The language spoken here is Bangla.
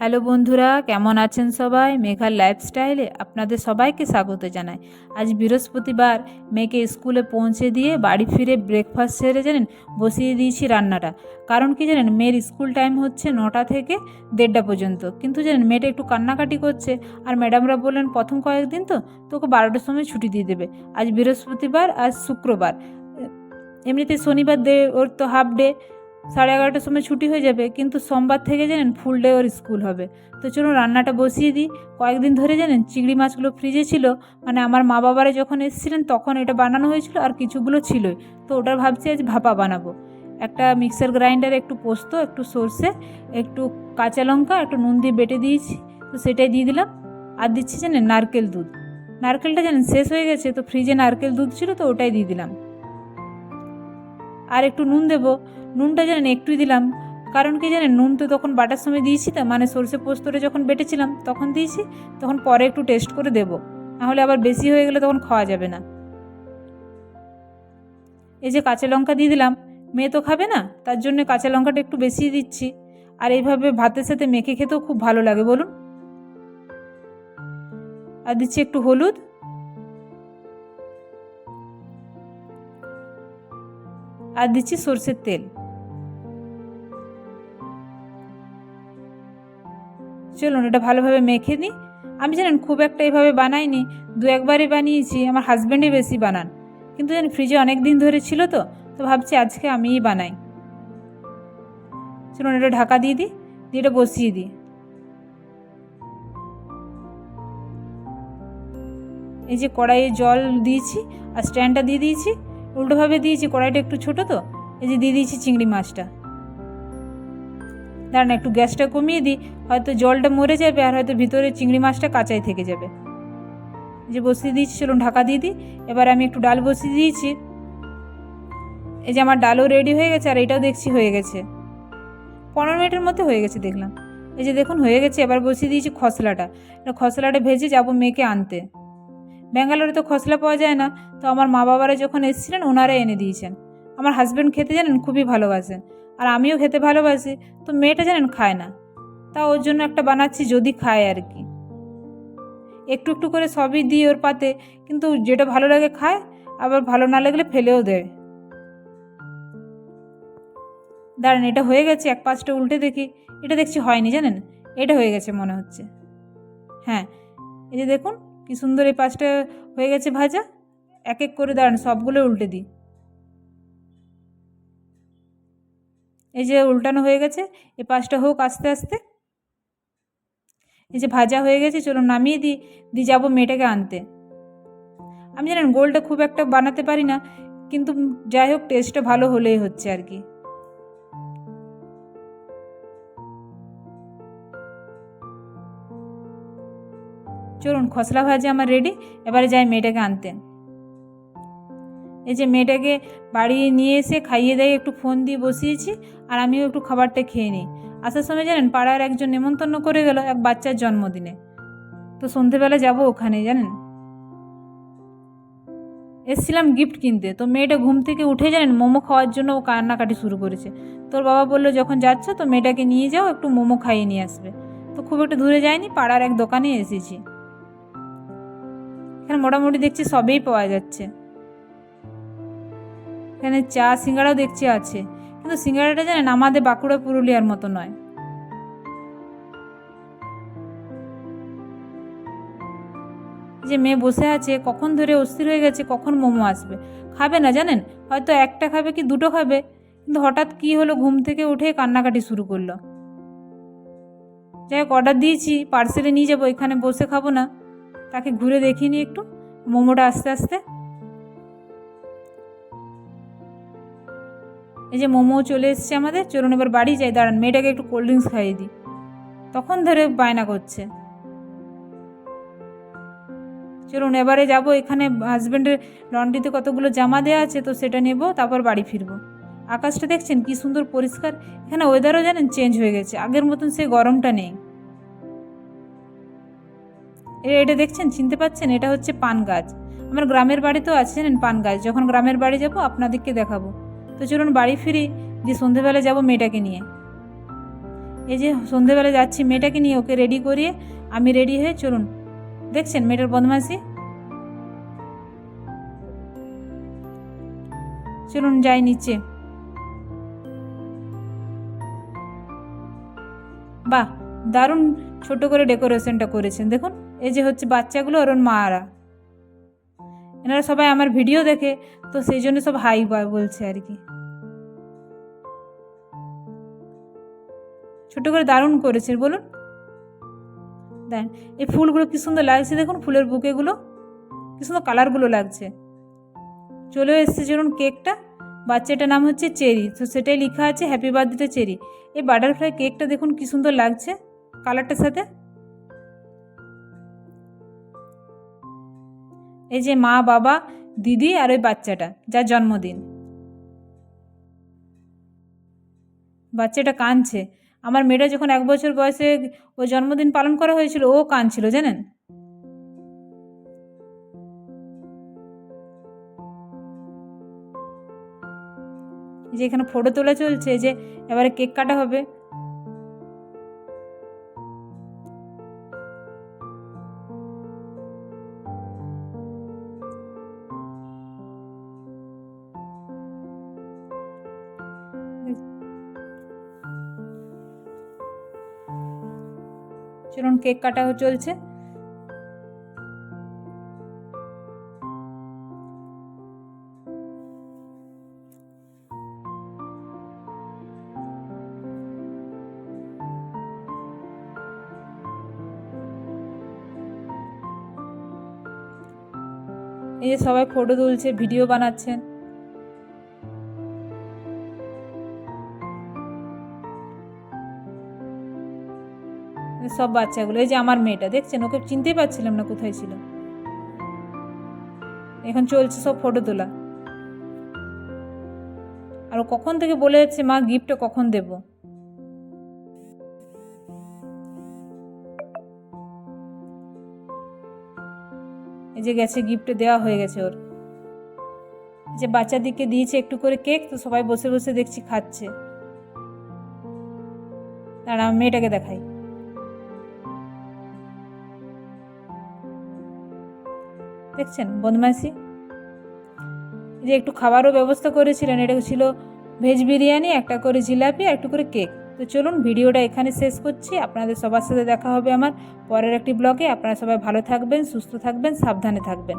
হ্যালো বন্ধুরা, কেমন আছেন সবাই? মেঘার লাইফস্টাইলে আপনাদের সবাইকে স্বাগত জানাই। আজ বৃহস্পতিবার, মেয়েকে স্কুলে পৌঁছে দিয়ে বাড়ি ফিরে ব্রেকফাস্ট সেরে জানেন বসিয়ে দিয়েছি রান্নাটা। কারণ কি জানেন, মেয়ের স্কুল টাইম হচ্ছে 9টা থেকে 1:30 পর্যন্ত। কিন্তু জানেন মেয়েটা একটু কান্নাকাটি করছে, আর ম্যাডামরা বললেন প্রথম কয়েকদিন তো তোকে 12টার সময় ছুটি দিয়ে দেবে। আজ বৃহস্পতিবার, আজ শুক্রবার, এমনিতে শনিবার ওর তো হাফ ডে, 11:30টার সময় ছুটি হয়ে যাবে, কিন্তু সোমবার থেকে জানেন ফুল ডে ওর স্কুল হবে। তো চলুন রান্নাটা বসিয়ে দিই। কয়েকদিন ধরে জানেন চিংড়ি মাছগুলো ফ্রিজে ছিল, মানে আমার মা বাবারা যখন এসেছিলেন তখন এটা বানানো হয়েছিল, আর কিছুগুলো ছিলই। তো ওটার ভাবছি আজ ভাপা বানাবো। একটা মিক্সার গ্রাইন্ডারে একটু পোস্ত, একটু সর্ষে, একটু কাঁচা লঙ্কা, একটু নুন দিয়ে বেটে দিয়েছি, তো সেটাই দিয়ে দিলাম। আর দিচ্ছি জানেন নারকেল দুধ। নারকেলটা জানেন শেষ হয়ে গেছে, তো ফ্রিজে নারকেল দুধ ছিল, তো ওটাই দিয়ে দিলাম। আর একটু নুন দেবো। নুনটা জানেন একটুই দিলাম, কারণ কি জানেন নুন তো তখন বাটার সময় দিয়েছি, তো মানে সর্ষে পোস্তরে যখন বেটেছিলাম তখন দিয়েছি, তখন পরে একটু টেস্ট করে দেবো, নাহলে আবার বেশি হয়ে গেলে তখন খাওয়া যাবে না। এই যে কাঁচা লঙ্কা দিয়ে দিলাম, মেয়ে তো খাবে না, তার জন্য কাঁচা লঙ্কাটা একটু বেশি দিচ্ছি। আর এইভাবে ভাতের সাথে মেখে খেতেও খুব ভালো লাগে বলুন। আর দিচ্ছি একটু হলুদ, আর দিচ্ছি সর্ষের তেল। চলুন এটা ভালোভাবে মেখে নিই। আমি জানেন খুব একটা এইভাবে বানাইনি, দু একবারই বানিয়েছি, আমার হাজব্যান্ডই বেশি বানান। কিন্তু জানেন ফ্রিজে অনেক দিন ধরে ছিল, তো তো ভাবছি আজকে আমিই বানাই। চলুন এটা ঢাকা দিয়ে দিই, দিয়ে এটা বসিয়ে দিই। এই যে কড়াইয়ে জল দিয়েছি, আর স্ট্যান্ডটা দিয়ে দিয়েছি, উল্টোভাবে দিয়েছি, কড়াইটা একটু ছোটো তো। এই যে দিয়ে দিয়েছি চিংড়ি মাছটা। দাঁড়ান একটু গ্যাসটা কমিয়ে দিই, হয়তো জলটা মরে যাবে, আর হয়তো ভিতরে চিংড়ি মাছটা কাঁচাই থেকে যাবে। যে বসিয়ে দিয়েছি, চলুন ঢাকা দিয়ে দিই। এবার আমি একটু ডাল বসিয়ে দিয়েছি। এই যে আমার ডালও রেডি হয়ে গেছে, আর এটাও দেখছি হয়ে গেছে, 15 মিনিটের মধ্যে হয়ে গেছে দেখলাম। এই যে দেখুন হয়ে গেছে। এবার বসিয়ে দিয়েছি খসলাটা। খসলাটা ভেজে যাব মেয়েকে আনতে। ব্যাঙ্গালোরে তো খসলা পাওয়া যায় না, তো আমার মা বাবারা যখন এসেছিলেন ওনারা এনে দিয়েছেন। আমার হাজব্যান্ড খেতে জানেন খুবই ভালোবাসেন, আর আমিও খেতে ভালোবাসি। তো মেয়েটা জানেন খায় না, তা ওর জন্য একটা বানাচ্ছি, যদি খায় আর কি। একটু একটু করে সবই দিই ওর পাতে, কিন্তু যেটা ভালো লাগে খায়, আবার ভালো না লাগলে ফেলেও দেয়। দাঁড়ান এটা হয়ে গেছে, এক পাশটা উল্টে দেখি। এটা দেখছি হয়নি জানেন, এটা হয়ে গেছে মনে হচ্ছে। হ্যাঁ, এই যে দেখুন কি সুন্দর এই পাশটা হয়ে গেছে ভাজা। এক এক করে দাঁড়ান সবগুলো উল্টে দিই। এই যে উল্টানো হয়ে গেছে, এই পাশটা হোক আস্তে আস্তে। এই যে ভাজা হয়ে গেছে, চলুন নামিয়ে দিই, দিয়ে যাবো মেয়েটাকে আনতে। আমি জানেন গোলটা খুব একটা বানাতে পারি না, কিন্তু যাই হোক টেস্টটা ভালো হলেই হচ্ছে আর কি। চলুন খসলা ভাজা আমার রেডি, এবারে যাই মেয়েটাকে আনতে। এই যে মেয়েটাকে বাড়ি নিয়ে এসে খাইয়ে দেয়, একটু ফোন দিয়ে বসিয়েছি, আর আমিও একটু খাবারটা খেয়ে নিই। আসার সময় জানেন পাড়ার একজন নেমন্তন্ন করে গেল এক বাচ্চার জন্মদিনে, তো সন্ধেবেলা যাব ওখানে জানেন। এসছিলাম গিফট কিনতে, তো মেয়েটা ঘুম থেকে উঠে জানেন মোমো খাওয়ার জন্য ও কান্নাকাটি শুরু করেছে। তোর বাবা বললো যখন যাচ্ছ তো মেয়েটাকে নিয়ে যাও, একটু মোমো খাইয়ে নিয়ে আসবে। তো খুব একটা দূরে যায়নি, পাড়ার এক দোকানে এসেছি। এখানে মোটামুটি দেখছি সবেই পাওয়া যাচ্ছে। এখানে চা সিঙ্গাড়াও দেখছি আছে, কিন্তু সিঙ্গাড়াটা জানেন আমাদের বাঁকুড়া পুরুলিয়ার মতো নয়। যে মেয়ে বসে আছে, কখন ধরে অস্থির হয়ে গেছে কখন মোমো আসবে। খাবে না জানেন, হয়তো একটা খাবে কি দুটো খাবে, কিন্তু হঠাৎ কি হলো ঘুম থেকে উঠে কান্নাকাটি শুরু করলো। যাই হোক অর্ডার দিয়েছি, পার্সেলে নিয়ে যাবো, এখানে বসে খাবো না। তাকে ঘুরে দেখিয়ে নিই একটু মোমোটা আস্তে আস্তে। এই যে মোমো চলে এসছে আমাদের, চলুন এবার বাড়ি যাই। দাঁড়ান মেয়েটাকে একটু কোল্ড ড্রিঙ্কস খাইয়ে দিই, তখন ধরে বায়না করছে। চলুন এবারে যাব, এখানে হাজব্যান্ডের লন্ড্রিতে কতগুলো জামা দেওয়া আছে, তো সেটা নেব, তারপর বাড়ি ফিরবো। আকাশটা দেখছেন কি সুন্দর পরিষ্কার। এখানে ওয়েদারও জানেন চেঞ্জ হয়ে গেছে, আগের মতন সে গরমটা নেই। এটা দেখছেন, চিনতে পাচ্ছেন, এটা হচ্ছে পান গাছ। আমার গ্রামের বাড়িতেও আছে জানেন পান গাছ, যখন গ্রামের বাড়ি যাব আপনাদেরকে দেখাবো। তো চলুন বাড়ি ফিরি, দিয়ে সন্ধেবেলা যাব মেয়েটাকে নিয়ে। এই যে সন্ধেবেলা যাচ্ছি মেয়েটাকে নিয়ে, ওকে রেডি করিয়ে আমি রেডি হয়ে চলুন। দেখছেন মেয়েটার বদমাইশি। চলুন যাই নিচে। বাহ, দারুণ ছোট করে ডেকোরেশনটা করেছেন দেখুন। এই যে হচ্ছে বাচ্চাগুলো আর ওর মারা, এনারা সবাই আমার ভিডিও দেখে, তো সেই জন্য সব হাই বাই বলছে আর কি। ছোট করে দারুণ করেছে বলুন। দেন এই ফুলগুলো কি সুন্দর লাগছে দেখুন, ফুলের বুকেগুলো কি সুন্দর কালারগুলো লাগছে। চলে এসছে চলুন কেকটা। বাচ্চাটার নাম হচ্ছে চেরি, তো সেটাই লেখা আছে হ্যাপি বার্থডে চেরি। এই বাটারফ্লাই কেকটা দেখুন কি সুন্দর লাগছে কালারটার সাথে। এই যে মা, বাবা, দিদি আর ওই বাচ্চাটা যার জন্মদিন। বাচ্চাটা কাঁদছে। আমার মেয়েটা যখন 1 বছর বয়সে ও জন্মদিন পালন করা হয়েছিল, ও কাঁদছিল জানেন। এই যে এখানে ফটো তোলা চলছে, যে এবারে কেক কাটা হবে। চলুন কেক কাটা চলছে। এই যে সবাই ফটো তুলছে, ভিডিও বানাচ্ছেন। সব বাচ্চাগুলো, এই যে আমার মেয়েটা দেখছেন, ওকে চিনতেই পারছিলাম না কোথায় ছিল। এখন চলছে সব ফটো তোলা। আর ও কখন থেকে বলে যাচ্ছে মা গিফটটা কখন দেব। এই যে গেছে, গিফট দেওয়া হয়ে গেছে ওর। যে বাচ্চাদিকে দিয়েছে একটু করে কেক, তো সবাই বসে বসে দেখছি খাচ্ছে। দাঁড়া মেয়েটাকে দেখাই। দেখছেন বদমাইশি। যে একটু খাবারও ব্যবস্থা করেছিলেন, এটা ছিল ভেজ বিরিয়ানি, একটা করে জিলাপি আর একটু করে কেক। তো চলুন ভিডিওটা এখানে শেষ করছি। আপনাদের সবার সাথে দেখা হবে আমার পরের একটি ব্লগে। আপনারা সবাই ভালো থাকবেন, সুস্থ থাকবেন, সাবধানে থাকবেন।